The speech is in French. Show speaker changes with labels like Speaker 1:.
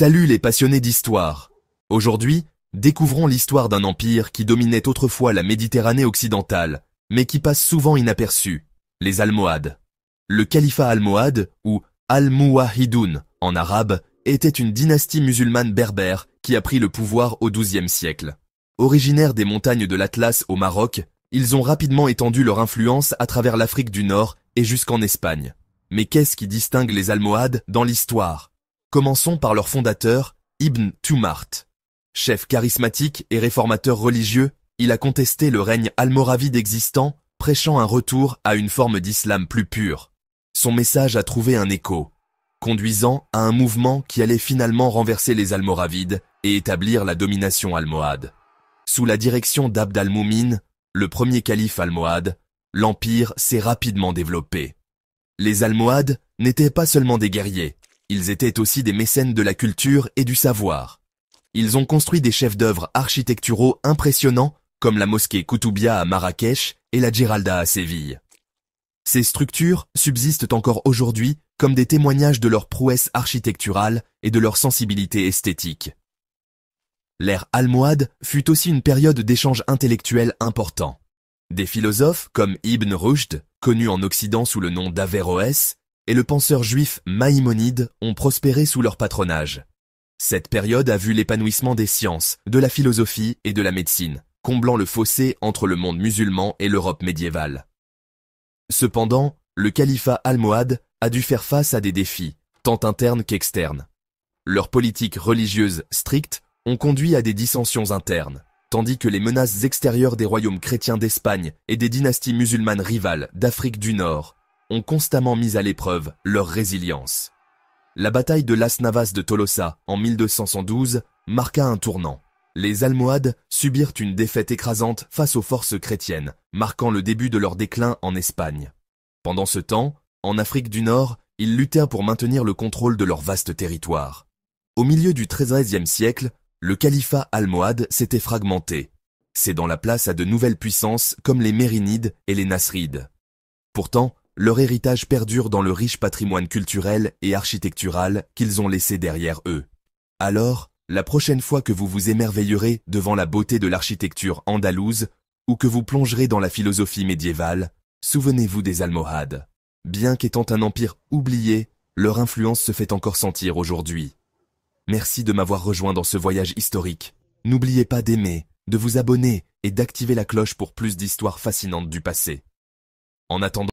Speaker 1: Salut les passionnés d'histoire. Aujourd'hui, découvrons l'histoire d'un empire qui dominait autrefois la Méditerranée occidentale, mais qui passe souvent inaperçu, les Almohades. Le califat almohade, ou Al-Mouwahidoun en arabe, était une dynastie musulmane berbère qui a pris le pouvoir au XIIe siècle. Originaires des montagnes de l'Atlas au Maroc, ils ont rapidement étendu leur influence à travers l'Afrique du Nord et jusqu'en Espagne. Mais qu'est-ce qui distingue les Almohades dans l'histoire ? Commençons par leur fondateur, Ibn Tumart. Chef charismatique et réformateur religieux, il a contesté le règne almoravide existant, prêchant un retour à une forme d'islam plus pure. Son message a trouvé un écho, conduisant à un mouvement qui allait finalement renverser les Almoravides et établir la domination almohade. Sous la direction d'Abd al-Moumin, le premier calife almohade, l'empire s'est rapidement développé. Les Almohades n'étaient pas seulement des guerriers, ils étaient aussi des mécènes de la culture et du savoir. Ils ont construit des chefs-d'œuvre architecturaux impressionnants comme la mosquée Koutoubia à Marrakech et la Giralda à Séville. Ces structures subsistent encore aujourd'hui comme des témoignages de leur prouesse architecturale et de leur sensibilité esthétique. L'ère almohade fut aussi une période d'échanges intellectuels importants. Des philosophes comme Ibn Rushd, connu en Occident sous le nom d'Averroès, et le penseur juif Maïmonide ont prospéré sous leur patronage. Cette période a vu l'épanouissement des sciences, de la philosophie et de la médecine, comblant le fossé entre le monde musulman et l'Europe médiévale. Cependant, le califat almohade a dû faire face à des défis, tant internes qu'externes. Leurs politiques religieuses strictes ont conduit à des dissensions internes, tandis que les menaces extérieures des royaumes chrétiens d'Espagne et des dynasties musulmanes rivales d'Afrique du Nord ont constamment mis à l'épreuve leur résilience. La bataille de Las Navas de Tolosa en 1212 marqua un tournant. Les Almohades subirent une défaite écrasante face aux forces chrétiennes, marquant le début de leur déclin en Espagne. Pendant ce temps, en Afrique du Nord, ils luttèrent pour maintenir le contrôle de leur vaste territoire. Au milieu du XIIIe siècle, le califat almohade s'était fragmenté, cédant la place à de nouvelles puissances comme les Mérinides et les Nasrides. Pourtant, leur héritage perdure dans le riche patrimoine culturel et architectural qu'ils ont laissé derrière eux. Alors, la prochaine fois que vous vous émerveillerez devant la beauté de l'architecture andalouse ou que vous plongerez dans la philosophie médiévale, souvenez-vous des Almohades. Bien qu'étant un empire oublié, leur influence se fait encore sentir aujourd'hui. Merci de m'avoir rejoint dans ce voyage historique. N'oubliez pas d'aimer, de vous abonner et d'activer la cloche pour plus d'histoires fascinantes du passé. En attendant,